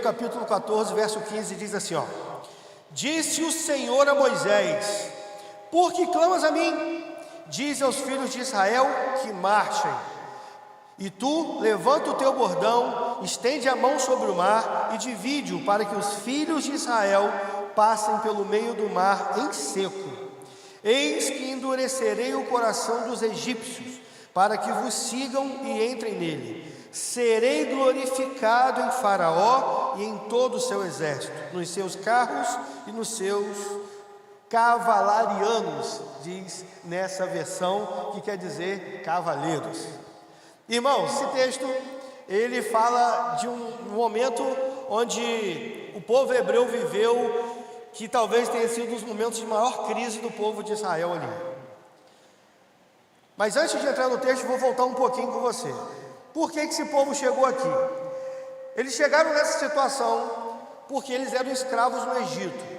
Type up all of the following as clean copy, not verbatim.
capítulo 14, verso 15, diz assim, ó: Disse o Senhor a Moisés: Por que clamas a mim? Diz aos filhos de Israel que marchem. E tu, levanta o teu bordão, estende a mão sobre o mar e divide-o, para que os filhos de Israel passem pelo meio do mar em seco. Eis que endurecerei o coração dos egípcios, para que vos sigam e entrem nele. Serei glorificado em Faraó e em todo o seu exército, nos seus carros e nos seus cavalarianos, diz nessa versão, que quer dizer cavaleiros. Irmãos, esse texto, ele fala de um momento onde o povo hebreu viveu, que talvez tenha sido um dos momentos de maior crise do povo de Israel ali. Mas antes de entrar no texto, vou voltar um pouquinho com você. Por que esse povo chegou aqui? Eles chegaram nessa situação porque eles eram escravos no Egito.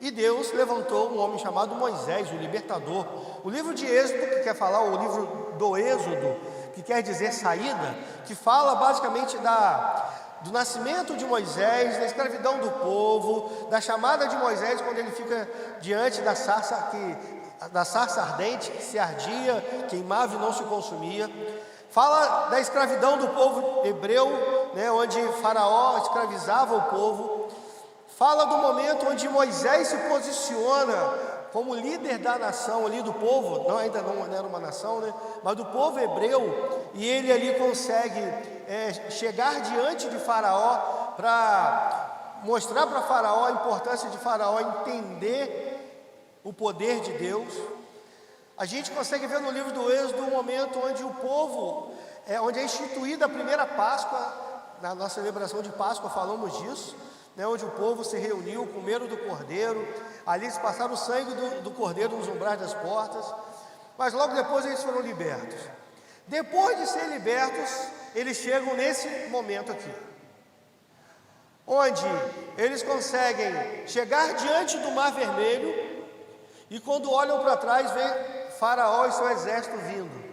E Deus levantou um homem chamado Moisés, o libertador. O livro de Êxodo, que quer falar, o livro do Êxodo, que quer dizer saída, que fala basicamente do nascimento de Moisés, da escravidão do povo, da chamada de Moisés quando ele fica diante da sarça ardente, que se ardia, queimava e não se consumia. Fala da escravidão do povo hebreu, onde Faraó escravizava o povo. Fala do momento onde Moisés se posiciona como líder da nação ali, do povo, ainda não era uma nação, mas do povo hebreu, e ele ali consegue chegar diante de Faraó para mostrar para Faraó a importância de Faraó entender o poder de Deus. A gente consegue ver no livro do Êxodo um momento onde o povo, onde é instituída a primeira Páscoa. Na nossa celebração de Páscoa falamos disso, onde o povo se reuniu, comeram do cordeiro, ali eles passaram o sangue do cordeiro nos umbrais das portas, mas logo depois eles foram libertos. Depois de serem libertos, eles chegam nesse momento aqui, onde eles conseguem chegar diante do Mar Vermelho, e quando olham para trás, vê Faraó e seu exército vindo,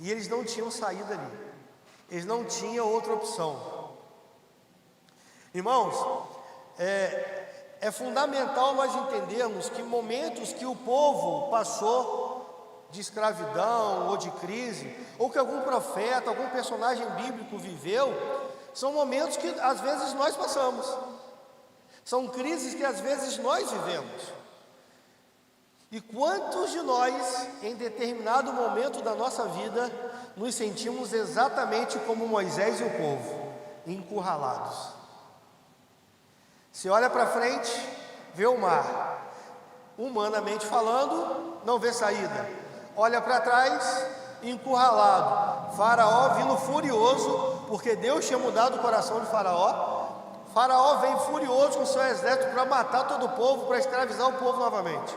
e eles não tinham saída ali, eles não tinham outra opção. Irmãos, é fundamental nós entendermos que momentos que o povo passou de escravidão ou de crise, ou que algum profeta, algum personagem bíblico viveu, são momentos que às vezes nós passamos, são crises que às vezes nós vivemos. E quantos de nós, em determinado momento da nossa vida, nos sentimos exatamente como Moisés e o povo, encurralados? Você olha para frente, vê o mar, humanamente falando, não vê saída. Olha para trás, encurralado. Faraó vindo furioso, porque Deus tinha mudado o coração de Faraó. Faraó vem furioso com seu exército para matar todo o povo, para escravizar o povo novamente.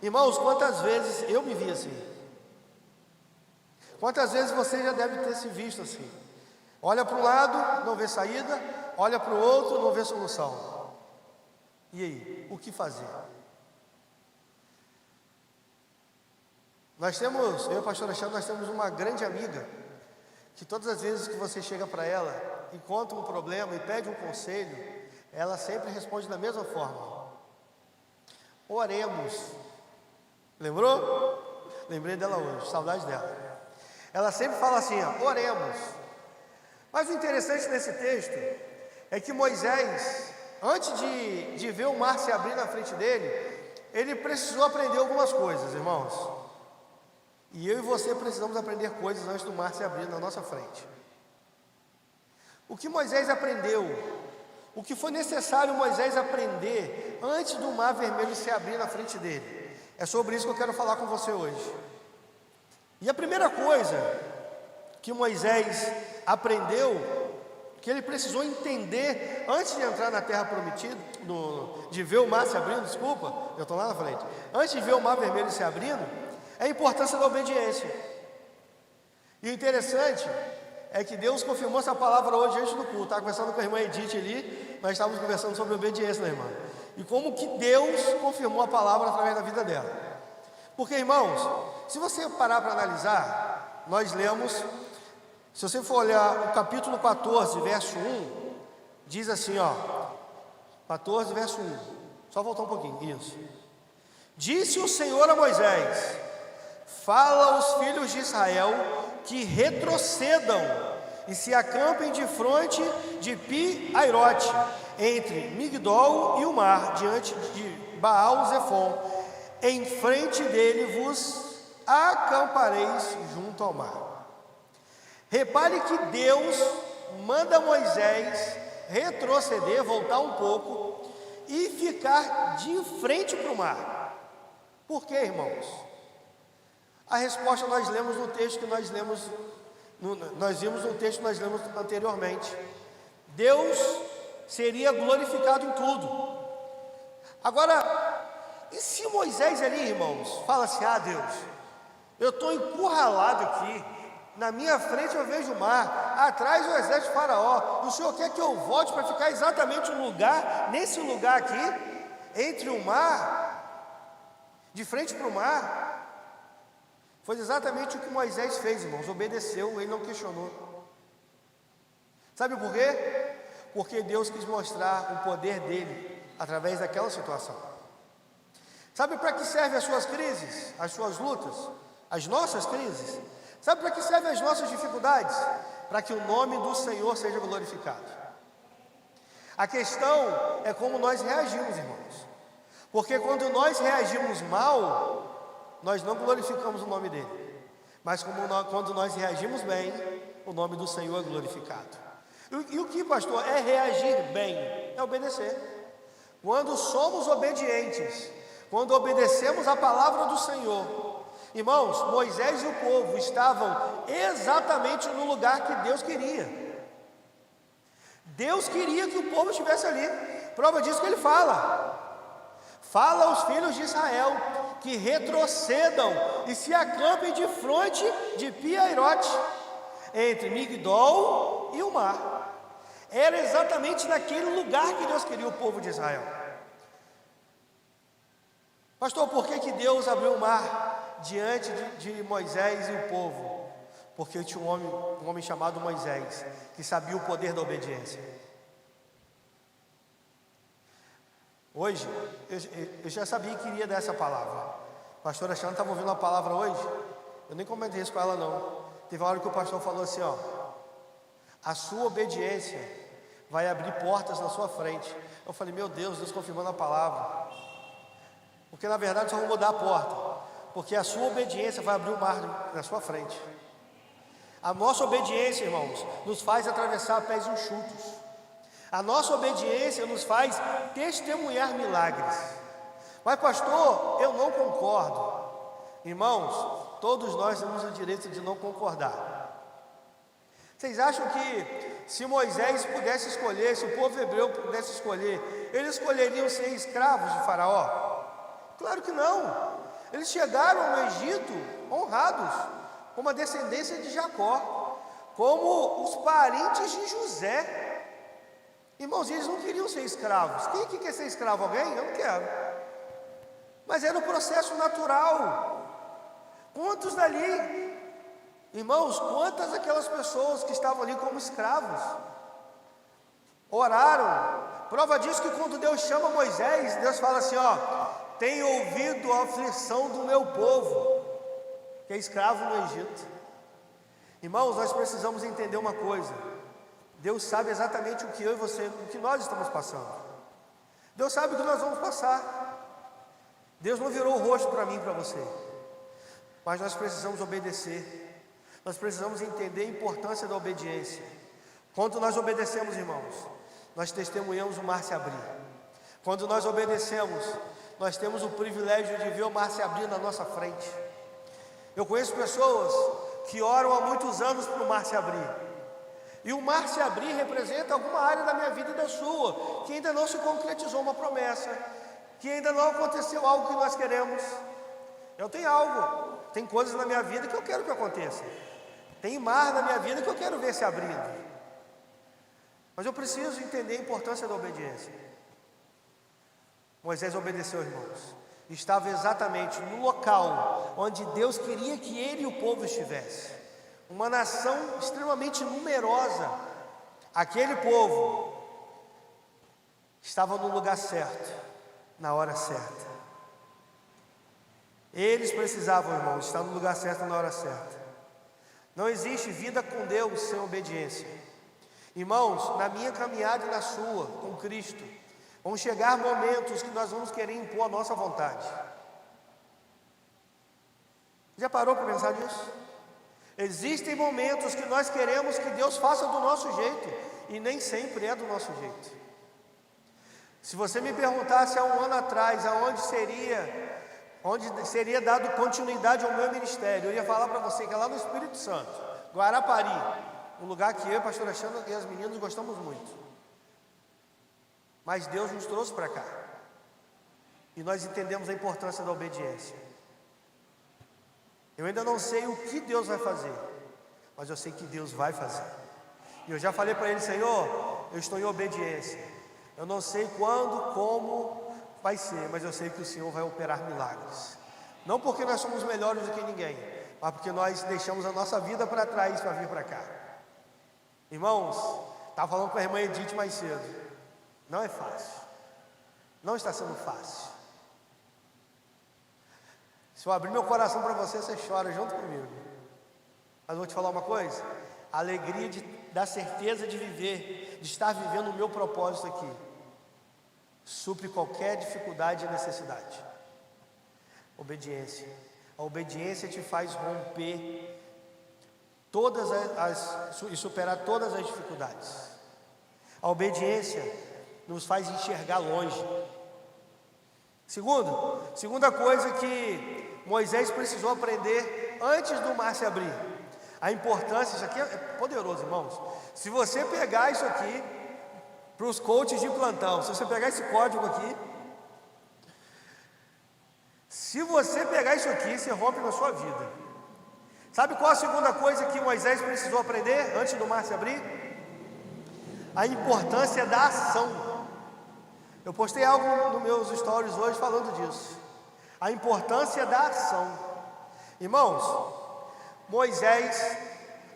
Irmãos, quantas vezes eu me vi assim? Quantas vezes você já deve ter se visto assim? Olha para um lado, não vê saída. Olha para o outro, não vê solução. E aí, o que fazer? Nós temos, eu e a pastora Alexandre, nós temos uma grande amiga, que todas as vezes que você chega para ela e conta um problema e pede um conselho, ela sempre responde da mesma forma: oremos. Lembrou? Lembrei dela hoje, saudade dela. Ela sempre fala assim, oremos. Mas o interessante nesse texto é que Moisés, antes de ver o mar se abrir na frente dele, ele precisou aprender algumas coisas, irmãos. E eu e você precisamos aprender coisas antes do mar se abrir na nossa frente. O que Moisés aprendeu, o que foi necessário Moisés aprender antes do Mar Vermelho se abrir na frente dele, é sobre isso que eu quero falar com você hoje. E a primeira coisa que Moisés aprendeu, que ele precisou entender antes de entrar na terra prometida, de ver o mar se abrindo, desculpa, eu estou lá na frente, antes de ver o Mar Vermelho se abrindo, é a importância da obediência. E o interessante é que Deus confirmou essa palavra hoje antes do culto. Estava conversando com a irmã Edith ali, nós estávamos conversando sobre obediência, né, irmã? E como que Deus confirmou a palavra através da vida dela. Porque, irmãos, se você parar para analisar, nós lemos, se você for olhar o capítulo 14, verso 1, Diz assim, ó, 14, verso 1. Só voltar um pouquinho, isso. Disse o Senhor a Moisés: fala aos filhos de Israel que retrocedam e se acampem de fronte de Pi-Airote, entre Migdol e o mar, diante de Baal-Zefon. Em frente dele vos acampareis junto ao mar. Repare que Deus manda Moisés retroceder, voltar um pouco e ficar de frente para o mar. Por quê, irmãos? A resposta nós lemos no texto que nós lemos, nós vimos no texto que nós lemos anteriormente. Deus seria glorificado em tudo. Agora, e se Moisés ali, irmãos, fala assim: ah, Deus, eu estou encurralado aqui, na minha frente eu vejo o mar, atrás o exército de Faraó, o Senhor quer que eu volte para ficar exatamente no lugar, nesse lugar aqui, entre o mar, de frente para o mar? Foi exatamente o que Moisés fez, irmãos, obedeceu, ele não questionou. Sabe por quê? Porque Deus quis mostrar o poder dele através daquela situação. Sabe para que servem as suas crises, as suas lutas, as nossas crises? Sabe para que servem as nossas dificuldades? Para que o nome do Senhor seja glorificado. A questão é como nós reagimos, irmãos. Porque quando nós reagimos mal, nós não glorificamos o nome dele. Mas quando nós reagimos bem, o nome do Senhor é glorificado. E o que, pastor, é reagir bem? É obedecer. Quando somos obedientes, quando obedecemos a palavra do Senhor, irmãos, Moisés e o povo estavam exatamente no lugar que Deus queria. Deus queria que o povo estivesse ali. Prova disso que ele fala. Fala aos filhos de Israel que retrocedam e se acampem de fronte de Pi-Airote, entre Migdol e o mar. Era exatamente naquele lugar que Deus queria o povo de Israel. Pastor, por que Deus abriu o mar diante de Moisés e o povo? Porque tinha um homem chamado Moisés, que sabia o poder da obediência. Hoje, eu já sabia que iria dar essa palavra. A pastora Xana estava ouvindo a palavra hoje, eu nem comentei isso com ela não. Teve uma hora que o pastor falou assim, ó: a sua obediência vai abrir portas na sua frente. Eu falei, meu Deus, Deus confirmando a palavra. Porque na verdade só vou mudar a porta, porque a sua obediência vai abrir o mar na sua frente. A nossa obediência, irmãos, nos faz atravessar pés enxutos. A nossa obediência nos faz testemunhar milagres. Mas pastor, eu não concordo. Irmãos, todos nós temos o direito de não concordar. Vocês acham que se Moisés pudesse escolher, se o povo hebreu pudesse escolher, eles escolheriam ser escravos de Faraó? Claro que não. Eles chegaram no Egito honrados, como a descendência de Jacó, como os parentes de José. Irmãos, eles não queriam ser escravos. Quem que quer ser escravo? Alguém? Eu não quero. Mas era um processo natural. Quantos dali? Irmãos, quantas aquelas pessoas que estavam ali como escravos oraram? Prova disso que quando Deus chama Moisés, Deus fala assim, ó: tenho ouvido a aflição do meu povo, que é escravo no Egito. Irmãos, nós precisamos entender uma coisa: Deus sabe exatamente o que eu e você, o que nós estamos passando. Deus sabe o que nós vamos passar. Deus não virou o rosto para mim e para você. Mas nós precisamos obedecer. Nós precisamos entender a importância da obediência. Quando nós obedecemos, irmãos, nós testemunhamos o mar se abrir. Quando nós obedecemos, nós temos o privilégio de ver o mar se abrir na nossa frente. Eu conheço pessoas que oram há muitos anos para o mar se abrir. E o mar se abrir representa alguma área da minha vida e da sua, que ainda não se concretizou uma promessa, que ainda não aconteceu algo que nós queremos. Eu tenho algo, tem coisas na minha vida que eu quero que aconteça. Tem mar na minha vida que eu quero ver se abrindo. Mas eu preciso entender a importância da obediência. Moisés obedeceu, irmãos. Estava exatamente no local onde Deus queria que ele e o povo estivesse. Uma nação extremamente numerosa. Aquele povo estavam no lugar certo, na hora certa. Eles precisavam, irmãos, estar no lugar certo na hora certa. Não existe vida com Deus sem obediência. Irmãos, na minha caminhada e na sua, com Cristo, vão chegar momentos que nós vamos querer impor a nossa vontade. Já parou para pensar nisso? Existem momentos que nós queremos que Deus faça do nosso jeito, e nem sempre é do nosso jeito. Se você me perguntasse há um ano atrás, onde seria dado continuidade ao meu ministério, eu ia falar para você que é lá no Espírito Santo, Guarapari, um lugar que eu e a pastora Xana e as meninas gostamos muito. Mas Deus nos trouxe para cá, e nós entendemos a importância da obediência. Eu ainda não sei o que Deus vai fazer, mas eu sei que Deus vai fazer. E eu já falei para Ele: Senhor, eu estou em obediência. Eu não sei quando, como vai ser, mas eu sei que o Senhor vai operar milagres. Não porque nós somos melhores do que ninguém, mas porque nós deixamos a nossa vida para trás para vir para cá. Irmãos, estava falando com a irmã Edith mais cedo. Não é fácil. Não está sendo fácil. Se eu abrir meu coração para você, você chora junto comigo. Mas vou te falar uma coisa: a alegria da certeza de viver, de estar vivendo o meu propósito aqui, supre qualquer dificuldade e necessidade. Obediência. A obediência te faz romper e superar todas as dificuldades. A obediência nos faz enxergar longe. Segunda coisa que Moisés precisou aprender antes do mar se abrir: a importância. Isso aqui é poderoso, irmãos. Se você pegar isso aqui para os coaches de plantão, se você pegar esse código aqui, se você pegar isso aqui, você rompe na sua vida. Sabe qual a segunda coisa que Moisés precisou aprender antes do mar se abrir? A importância da ação. Eu postei algo nos meus stories hoje falando disso. A importância da ação. Irmãos, Moisés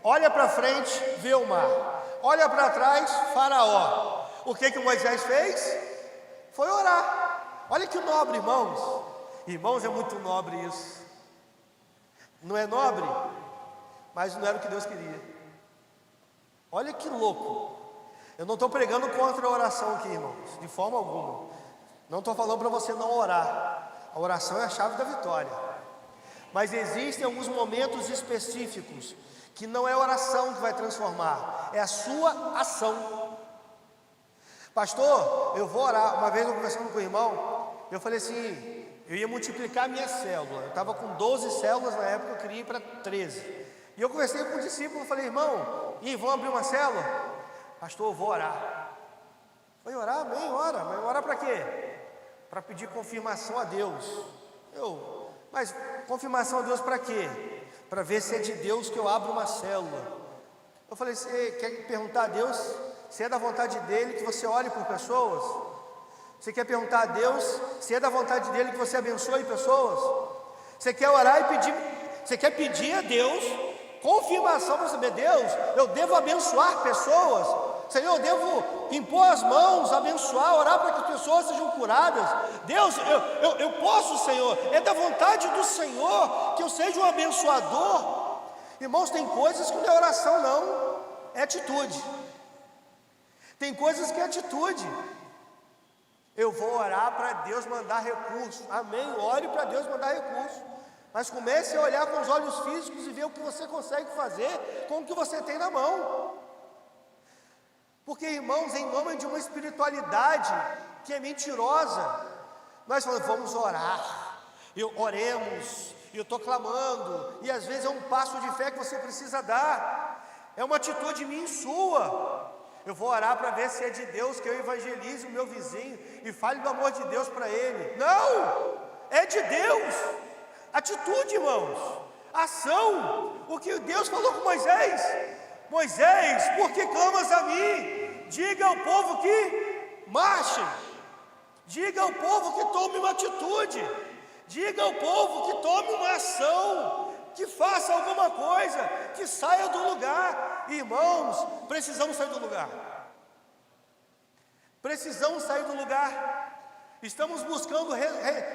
olha para frente, vê o mar. Olha para trás, Faraó. O que Moisés fez? Foi orar. Olha que nobre, irmãos. Irmãos, é muito nobre isso. Não é nobre? Mas não era o que Deus queria. Olha que louco. Eu não estou pregando contra a oração aqui, irmãos, de forma alguma. Não estou falando para você não orar. A oração é a chave da vitória. Mas existem alguns momentos específicos que não é a oração que vai transformar, é a sua ação. Pastor, eu vou orar. Uma vez eu conversando com o irmão, eu falei assim: eu ia multiplicar a minha célula. Eu estava com 12 células na época, eu queria ir para 13. E eu conversei com o discípulo, falei: irmão, vamos abrir uma célula? Pastor, eu vou orar. Foi orar? Amém, ora. Mas orar para quê? Para pedir confirmação a Deus. Mas confirmação a Deus para quê? Para ver se é de Deus que eu abro uma célula. Eu falei: você quer perguntar a Deus se é da vontade dele que você ore por pessoas? Você quer perguntar a Deus se é da vontade dele que você abençoe pessoas? Você quer orar e pedir? Você quer pedir a Deus confirmação para saber: Deus, eu devo abençoar pessoas? Senhor, eu devo impor as mãos, abençoar, orar para que as pessoas sejam curadas? Deus, eu posso, Senhor, é da vontade do Senhor que eu seja um abençoador? Irmãos, tem coisas que não é oração não, é atitude. Tem coisas que é atitude. Eu vou orar para Deus mandar recurso, amém, ore para Deus mandar recurso. Mas comece a olhar com os olhos físicos e ver o que você consegue fazer com o que você tem na mão. Porque, irmãos, em nome de uma espiritualidade que é mentirosa, nós falamos: vamos orar, oremos, e eu estou clamando, e às vezes é um passo de fé que você precisa dar, é uma atitude minha e sua. Eu vou orar para ver se é de Deus que eu evangelize o meu vizinho e fale do amor de Deus para ele. Não, é de Deus. Atitude, irmãos, ação. O que Deus falou com Moisés: Moisés, por que clamas a mim? Diga ao povo que marche. Diga ao povo que tome uma atitude. Diga ao povo que tome uma ação, que faça alguma coisa, que saia do lugar. Irmãos, precisamos sair do lugar. Precisamos sair do lugar. Estamos buscando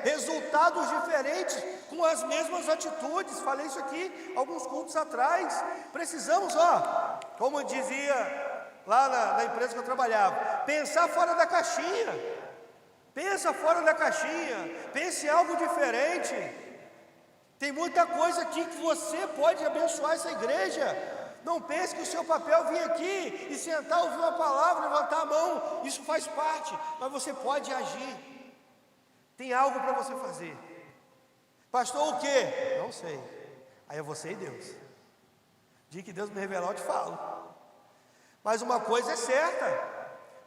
resultados diferentes com as mesmas atitudes. Falei isso aqui alguns cultos atrás. Precisamos, como dizia lá na empresa que eu trabalhava, pensar fora da caixinha. Pensa fora da caixinha. Pense em algo diferente. Tem muita coisa aqui que você pode abençoar essa igreja. Não pense que o seu papel é vir aqui e sentar, ouvir uma palavra, levantar a mão. Isso faz parte, mas você pode agir. Tem algo para você fazer. Pastor, o quê? Não sei. Aí é você e Deus. Dia que Deus me revelar, eu te falo. Mas uma coisa é certa: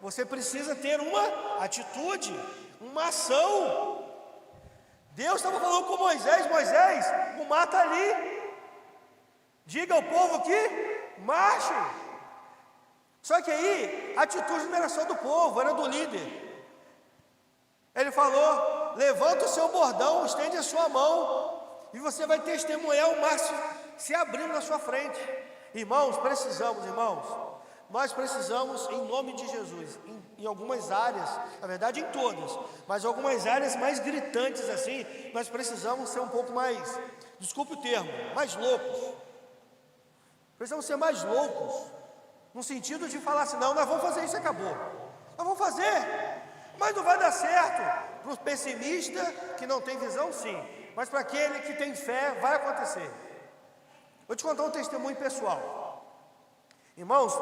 você precisa ter uma atitude, uma ação. Deus estava falando com Moisés: Moisés, o mar está ali. Diga ao povo que marche. Só que aí, a atitude não era só do povo, era do líder. Ele falou: levanta o seu bordão, estende a sua mão, e você vai testemunhar o mar se abrindo na sua frente. Irmãos, nós precisamos, em nome de Jesus, em algumas áreas, na verdade em todas, mas algumas áreas mais gritantes assim, nós precisamos ser um pouco mais, desculpe o termo, mais loucos. Precisamos ser mais loucos, no sentido de falar assim: não, nós vamos fazer isso e acabou. Nós vamos fazer. Mas não vai dar certo. Para o pessimista que não tem visão, sim. Mas para aquele que tem fé, vai acontecer. Vou te contar um testemunho pessoal. Irmãos,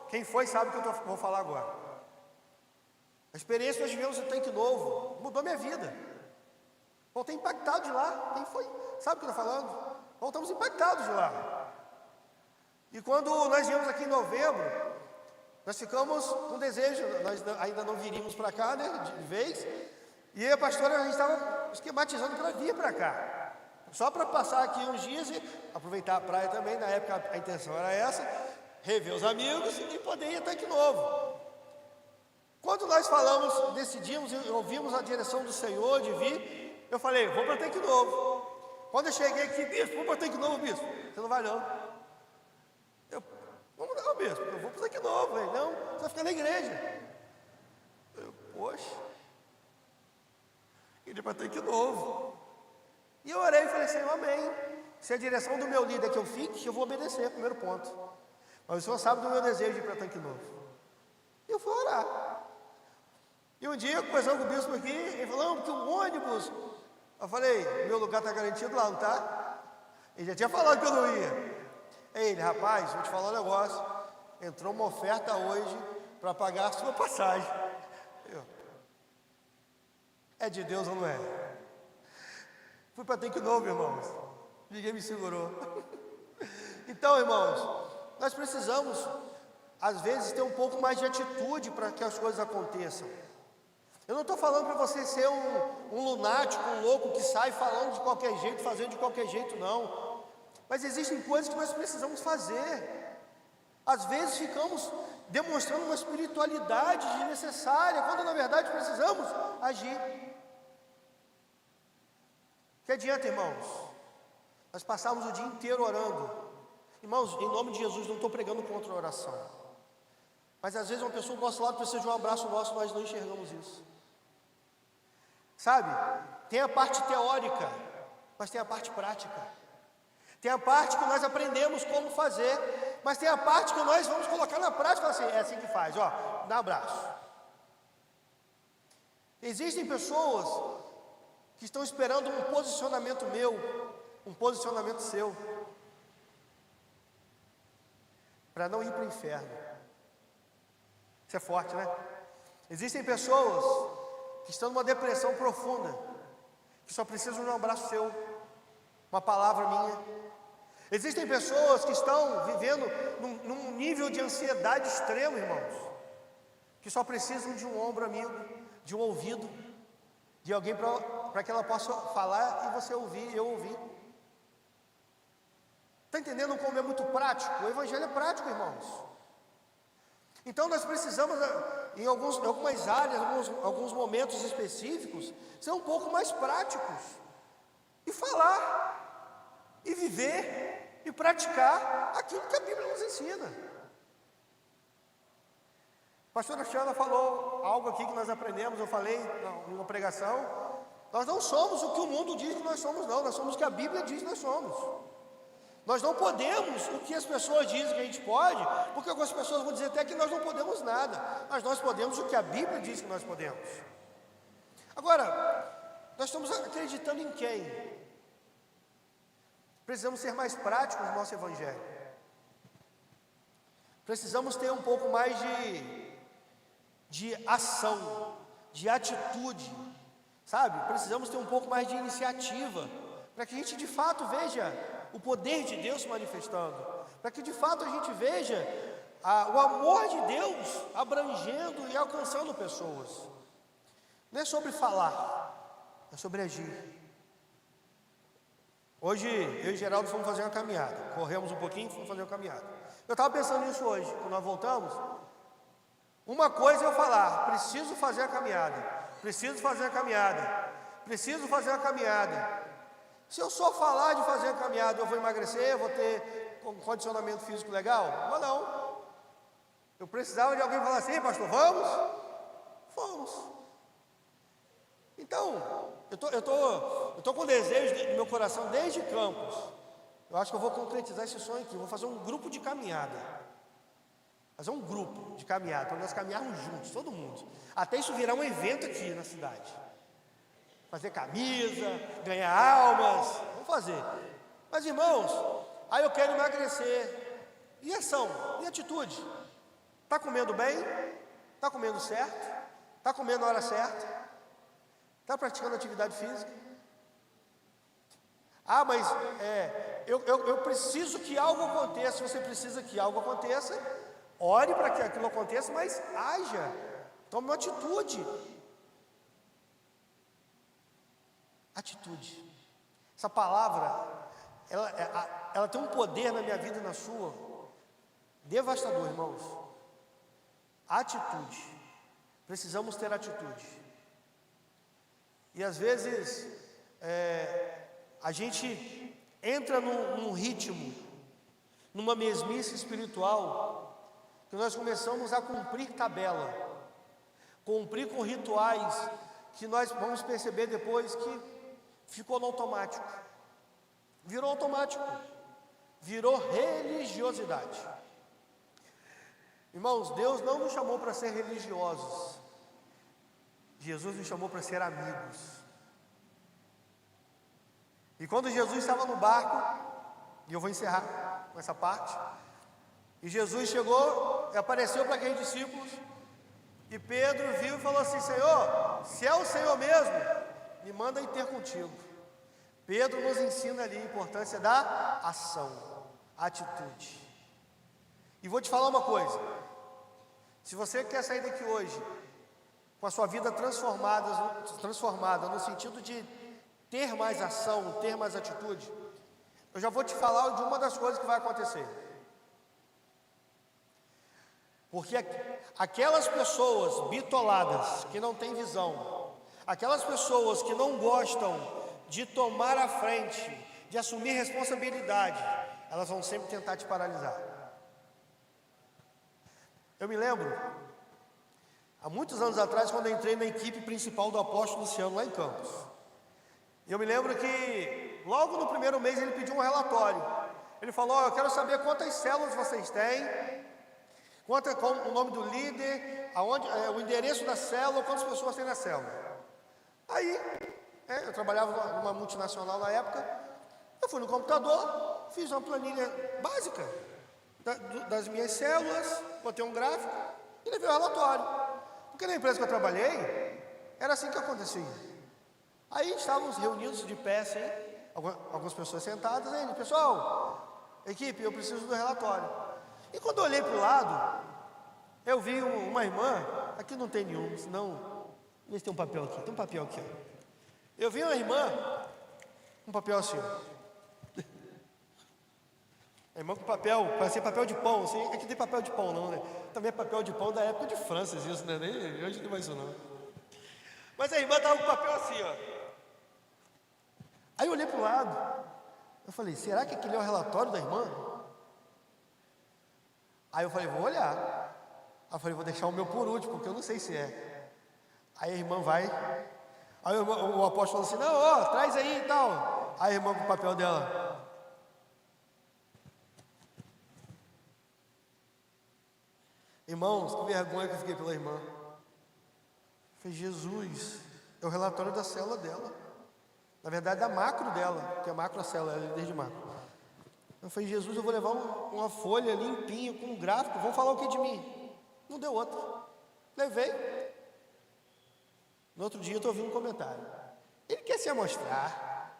quem foi sabe o que eu vou falar agora. A experiência que nós vivemos no Tanque Novo mudou minha vida. Voltei impactado de lá. Quem foi? Sabe o que eu estou falando? Voltamos impactados de lá. E quando nós viemos aqui em novembro, nós ficamos com desejo, nós ainda não viríamos para cá, né, de vez, e a pastora, a gente estava esquematizando para vir para cá, só para passar aqui uns dias e aproveitar a praia também. Na época a intenção era essa, rever os amigos e poder ir até Tanque Novo. Quando nós falamos, decidimos e ouvimos a direção do Senhor de vir, eu falei: vou para Tanque Novo. Quando eu cheguei aqui: bispo, vou para Tanque Novo, bispo. Você não vai não. Vamos não, bispo, eu vou para Tanque Novo. Ele: não, você vai ficar na igreja. Poxa, queria para Tanque Novo. E eu orei e falei: Senhor, amém. Se a direção do meu líder é que eu fique, eu vou obedecer, primeiro ponto. Mas o Senhor sabe do meu desejo de ir para Tanque Novo. E eu fui orar. E um dia, conversando com o bispo aqui, ele falou: não, porque o ônibus. Eu falei: meu lugar está garantido lá, não está? Ele já tinha falado que eu não ia. Ele: rapaz, vou te falar um negócio. Entrou uma oferta hoje para pagar a sua passagem. É de Deus ou não é? Fui para Tanque Novo, irmãos. Ninguém me segurou. Então, irmãos, nós precisamos, às vezes, ter um pouco mais de atitude para que as coisas aconteçam. Eu não estou falando para você ser um lunático, um louco que sai falando de qualquer jeito, fazendo de qualquer jeito, não. Mas existem coisas que nós precisamos fazer. Às vezes ficamos demonstrando uma espiritualidade desnecessária, quando na verdade precisamos agir. Que adianta, irmãos? Nós passamos o dia inteiro orando. Irmãos, em nome de Jesus, não estou pregando contra a oração. Mas às vezes uma pessoa do nosso lado precisa de um abraço nosso, nós não enxergamos isso. Sabe? Tem a parte teórica, mas tem a parte prática. Tem a parte que nós aprendemos como fazer, mas tem a parte que nós vamos colocar na prática. Assim, é assim que faz, dá abraço. Existem pessoas que estão esperando um posicionamento meu, um posicionamento seu, para não ir para o inferno. Isso é forte, né? Existem pessoas que estão numa depressão profunda, que só precisam de um abraço seu, uma palavra minha. Existem pessoas que estão vivendo num nível de ansiedade extremo, irmãos, que só precisam de um ombro amigo, de um ouvido, de alguém para que ela possa falar e você ouvir e eu ouvir. Está entendendo como é muito prático? O evangelho é prático, irmãos. Então nós precisamos, em algumas áreas, alguns momentos específicos, ser um pouco mais práticos. E falar, e viver, e praticar aquilo que a Bíblia nos ensina. A pastora Xana falou algo aqui que nós aprendemos, eu falei em uma pregação. Nós não somos o que o mundo diz que nós somos, não. Nós somos o que a Bíblia diz que nós somos. Nós não podemos o que as pessoas dizem que a gente pode, porque algumas pessoas vão dizer até que nós não podemos nada, mas nós podemos o que a Bíblia diz que nós podemos. Agora, nós estamos acreditando em quem? Precisamos ser mais práticos no nosso Evangelho. Precisamos ter um pouco mais de ação, de atitude, sabe? Precisamos ter um pouco mais de iniciativa, para que a gente de fato veja o poder de Deus se manifestando, para que de fato a gente veja o amor de Deus abrangendo e alcançando pessoas. Não é sobre falar, é sobre agir. Hoje eu e Geraldo fomos fazer uma caminhada, corremos um pouquinho e fomos fazer uma caminhada. Eu estava pensando nisso hoje, quando nós voltamos. Uma coisa é eu falar, preciso fazer a caminhada, preciso fazer a caminhada, preciso fazer a caminhada. Se eu só falar de fazer a caminhada, eu vou emagrecer, eu vou ter um condicionamento físico legal? Não. Eu precisava de alguém falar assim, pastor, vamos? Vamos. Então, eu tô com desejo no meu coração desde Campos. Eu acho que eu vou concretizar esse sonho aqui, eu vou fazer um grupo de caminhada. Fazer um grupo de caminhada, para nós caminharmos juntos, todo mundo. Até isso virar um evento aqui na cidade. Fazer camisa, ganhar almas, vamos fazer. Mas irmãos, aí eu quero emagrecer. E ação? E atitude? Está comendo bem? Está comendo certo? Está comendo na hora certa? Está praticando atividade física? Ah, mas eu preciso que algo aconteça. Se você precisa que algo aconteça, ore para que aquilo aconteça, mas haja, tome uma atitude. Atitude. Essa palavra, ela tem um poder na minha vida e na sua, devastador, irmãos. Atitude. Precisamos ter atitude. E às vezes, a gente entra num ritmo, numa mesmice espiritual, que nós começamos a cumprir tabela, cumprir com rituais, que nós vamos perceber depois que ficou no automático, virou automático, virou religiosidade. Irmãos, Deus não nos chamou para ser religiosos, Jesus nos chamou para ser amigos. E quando Jesus estava no barco, e eu vou encerrar com essa parte, e Jesus chegou e apareceu para aqueles discípulos, e Pedro viu e falou assim: Senhor, se é o Senhor mesmo, me manda ir ter contigo. Pedro nos ensina ali a importância da ação, atitude. E vou te falar uma coisa: se você quer sair daqui hoje com a sua vida transformada no sentido de ter mais ação, ter mais atitude, eu já vou te falar de uma das coisas que vai acontecer. Porque aquelas pessoas bitoladas, que não têm visão, aquelas pessoas que não gostam de tomar a frente, de assumir responsabilidade, elas vão sempre tentar te paralisar. Eu me lembro, há muitos anos atrás, quando eu entrei na equipe principal do apóstolo Luciano, lá em Campos. Eu me lembro que logo no primeiro mês ele pediu um relatório. Ele falou: eu quero saber quantas células vocês têm, com o nome do líder, o endereço da célula, quantas pessoas tem na célula. Aí, eu trabalhava numa multinacional na época, eu fui no computador, fiz uma planilha básica das minhas células, botei um gráfico e levei o relatório. Porque na empresa que eu trabalhei, era assim que acontecia. Aí estávamos reunidos de pé, assim, algumas pessoas sentadas, aí, pessoal, equipe, eu preciso do relatório. E quando eu olhei para o lado, eu vi uma irmã, aqui não tem nenhum, senão, vê se tem um papel aqui, tem um papel aqui, ó. Eu vi uma irmã, um papel assim, ó. A irmã com papel, parecia papel de pão, assim, aqui tem papel de pão não, né? Também é papel de pão da época de Francis, isso, né? Nem hoje não vai isso não. Mas a irmã estava com o papel assim, ó. Aí eu olhei para o lado, eu falei: será que aquele é o relatório da irmã? Aí eu falei: vou olhar. Aí eu falei, vou deixar o meu por último, porque eu não sei se é. Aí a irmã vai. Aí o apóstolo falou assim, não, ó, traz aí e tal. Aí a irmã com o papel dela. Irmãos, que vergonha que eu fiquei pela irmã. Eu falei, Jesus, é o relatório da célula dela. Na verdade, da macro dela, porque a macro é a célula, ela é líder de macro. Eu falei, Jesus, eu vou levar uma folha limpinha, com um gráfico, vão falar o que de mim? Não deu outra. Levei. No outro dia eu estou ouvindo um comentário. Ele quer se amostrar.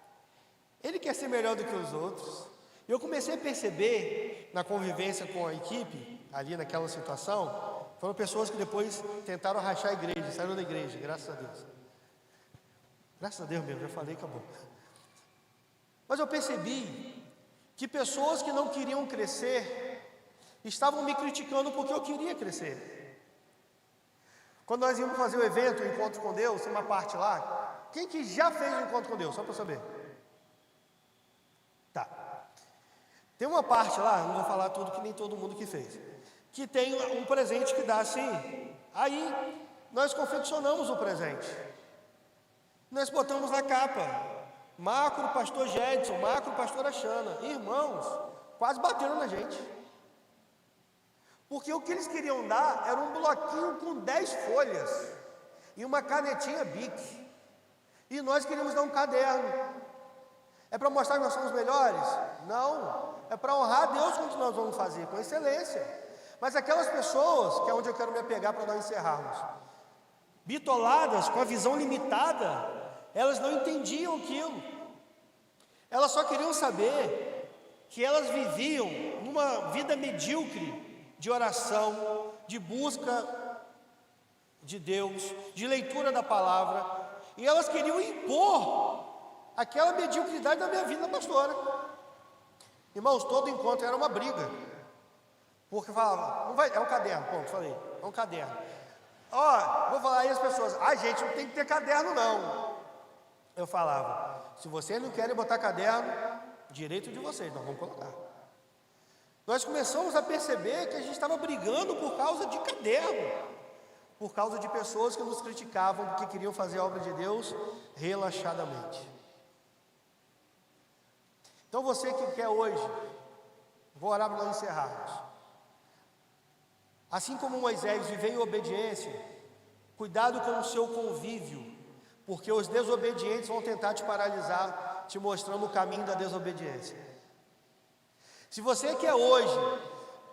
Ele quer ser melhor do que os outros. E eu comecei a perceber, na convivência com a equipe, ali naquela situação, foram pessoas que depois tentaram rachar a igreja, saíram da igreja, graças a Deus. Graças a Deus mesmo, já falei, acabou. Mas eu percebi que pessoas que não queriam crescer estavam me criticando porque eu queria crescer. Quando nós íamos fazer o evento, o Encontro com Deus, tem uma parte lá. Quem que já fez o Encontro com Deus? Só para eu saber. Tá. Tem uma parte lá, não vou falar tudo que nem todo mundo que fez, que tem um presente que dá assim. Aí nós confeccionamos o presente. Nós botamos na capa, macro pastor Jedson, macro pastora Xana. Irmãos, quase bateram na gente. Porque o que eles queriam dar era um bloquinho com 10 folhas e uma canetinha Bic. E nós queríamos dar um caderno. É para mostrar que nós somos melhores? Não. É para honrar a Deus com o que nós vamos fazer, com excelência. Mas aquelas pessoas, que é onde eu quero me apegar para nós encerrarmos, bitoladas, com a visão limitada, elas não entendiam aquilo. Elas só queriam saber que elas viviam numa vida medíocre de oração, de busca de Deus, de leitura da palavra, e elas queriam impor aquela mediocridade da minha vida, pastora. Irmãos, todo encontro era uma briga, porque falava, não vai, é um caderno, ponto, falei, é um caderno. Ó, vou falar aí as pessoas, gente, não tem que ter caderno não. Eu falava, se vocês não querem botar caderno, direito de vocês, nós vamos colocar. Nós começamos a perceber que a gente estava brigando por causa de caderno, por causa de pessoas que nos criticavam porque queriam fazer a obra de Deus relaxadamente. Então você que quer hoje, vou orar para nós encerrarmos. Assim como Moisés viveu em obediência, cuidado com o seu convívio, porque os desobedientes vão tentar te paralisar, te mostrando o caminho da desobediência. Se você quer hoje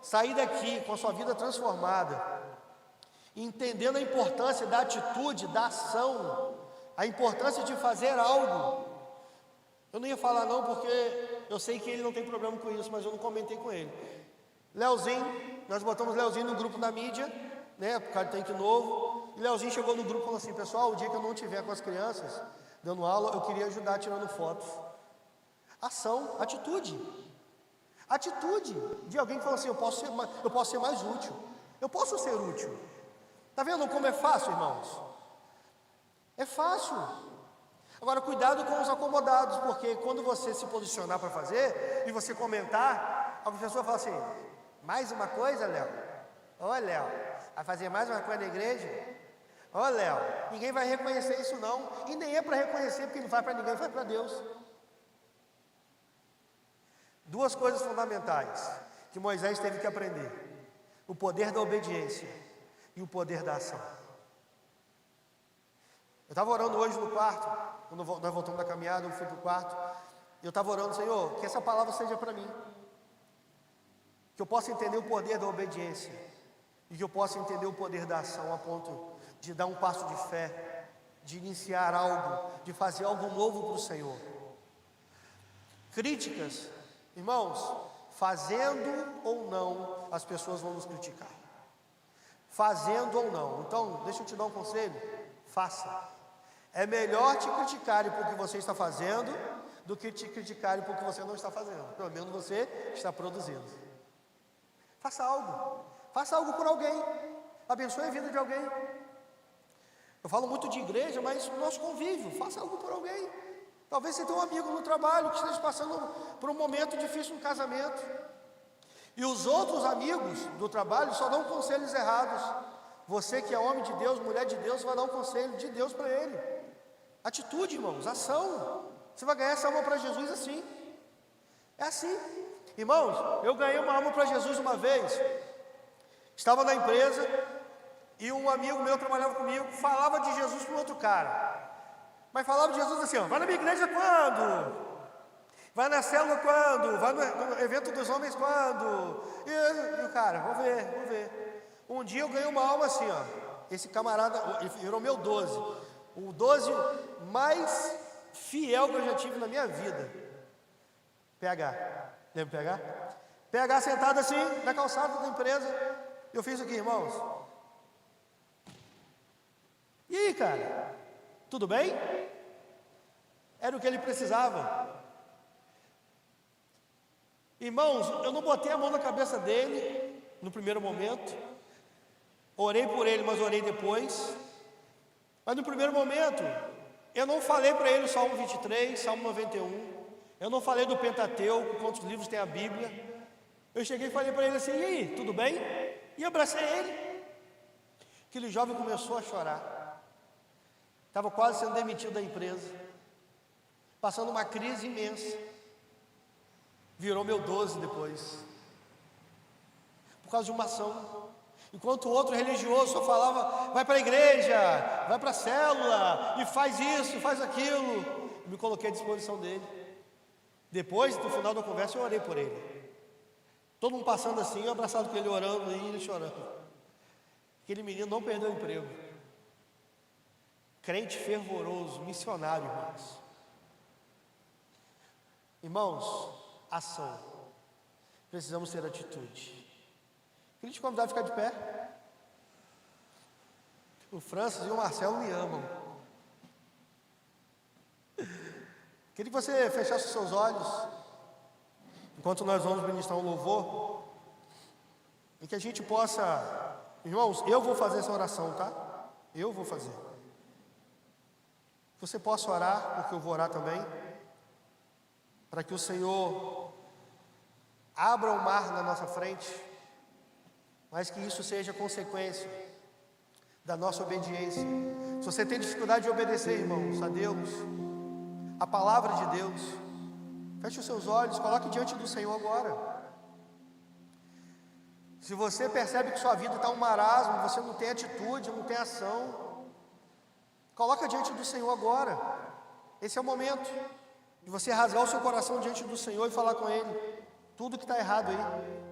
sair daqui com a sua vida transformada, entendendo a importância da atitude, da ação, a importância de fazer algo, eu não ia falar não, porque eu sei que ele não tem problema com isso, mas eu não comentei com ele. Leozinho, nós botamos Leozinho no grupo da mídia, né, por causa do tanque novo, e Leozinho chegou no grupo e falou assim, pessoal, o dia que eu não estiver com as crianças, dando aula, eu queria ajudar tirando fotos. Ação, atitude. Atitude de alguém que fala assim, eu posso ser mais útil, eu posso ser útil. Está vendo como é fácil, irmãos? É fácil. Agora, cuidado com os acomodados, porque quando você se posicionar para fazer, e você comentar, algumas pessoas falam assim, mais uma coisa, Léo? Ô, Léo, vai fazer mais uma coisa na igreja? Ô, Léo, ninguém vai reconhecer isso não, e nem é para reconhecer, porque não faz para ninguém, faz para Deus. Duas coisas fundamentais que Moisés teve que aprender: o poder da obediência e o poder da ação. Eu estava orando hoje no quarto, quando nós voltamos da caminhada, eu fui para o quarto, e eu estava orando, Senhor, que essa palavra seja para mim, que eu possa entender o poder da obediência, e que eu possa entender o poder da ação, a ponto de dar um passo de fé, de iniciar algo, de fazer algo novo para o Senhor. Críticas, irmãos, fazendo ou não, as pessoas vão nos criticar. Fazendo ou não. Então, deixa eu te dar um conselho: faça. É melhor te criticarem por que você está fazendo do que te criticarem por que você não está fazendo. Pelo menos você está produzindo. Faça algo. Faça algo por alguém. Abençoe a vida de alguém. Eu falo muito de igreja, mas o nosso convívio, faça algo por alguém. Talvez você tenha um amigo no trabalho que esteja passando por um momento difícil no casamento. E os outros amigos do trabalho só dão conselhos errados. Você que é homem de Deus, mulher de Deus, vai dar um conselho de Deus para ele. Atitude, irmãos, ação. Você vai ganhar essa alma para Jesus assim. É assim. Irmãos, eu ganhei uma alma para Jesus uma vez. Estava na empresa e um amigo meu trabalhava comigo, falava de Jesus para um outro cara. Mas falava de Jesus assim, ó, vai na minha igreja quando? Vai na célula quando? Vai no evento dos homens quando? E o cara, vamos ver. Um dia eu ganhei uma alma assim, ó. Esse camarada, ele virou meu 12. O 12 mais fiel que eu já tive na minha vida. PH. Lembra PH? PH sentado assim, na calçada da empresa. Eu fiz aqui, irmãos. E aí, cara? Tudo bem? Era o que ele precisava. Irmãos, eu não botei a mão na cabeça dele no primeiro momento. Orei por ele, mas orei depois. Mas no primeiro momento, eu não falei para ele o Salmo 23, Salmo 91. Eu não falei do Pentateuco, quantos livros tem a Bíblia. Eu cheguei e falei para ele assim, e aí, tudo bem? E abracei ele. Aquele jovem começou a chorar. Estava quase sendo demitido da empresa. Passando uma crise imensa. Virou meu 12 depois. Por causa de uma ação. Enquanto o outro religioso só falava, vai para a igreja, vai para a célula, e faz isso, faz aquilo. Eu me coloquei à disposição dele. Depois, no final da conversa, eu orei por ele. Todo mundo passando assim, eu abraçado com ele, orando, e ele chorando. Aquele menino não perdeu o emprego. Crente fervoroso, missionário, irmãos. Irmãos, ação. Precisamos ter atitude. Queria te convidar a ficar de pé. O Francis e o Marcelo me amam. Queria que você fechasse os seus olhos, enquanto nós vamos ministrar um louvor, e que a gente possa, irmãos, eu vou fazer essa oração, tá? Eu vou fazer. Você possa orar, porque eu vou orar também, para que o Senhor abra o mar na nossa frente, mas que isso seja consequência da nossa obediência. Se você tem dificuldade de obedecer, irmãos, a Deus, a palavra de Deus, feche os seus olhos, coloque diante do Senhor agora. Se você percebe que sua vida está um marasmo, você não tem atitude, não tem ação, coloca diante do Senhor agora. Esse é o momento de você rasgar o seu coração diante do Senhor e falar com Ele tudo que está errado aí.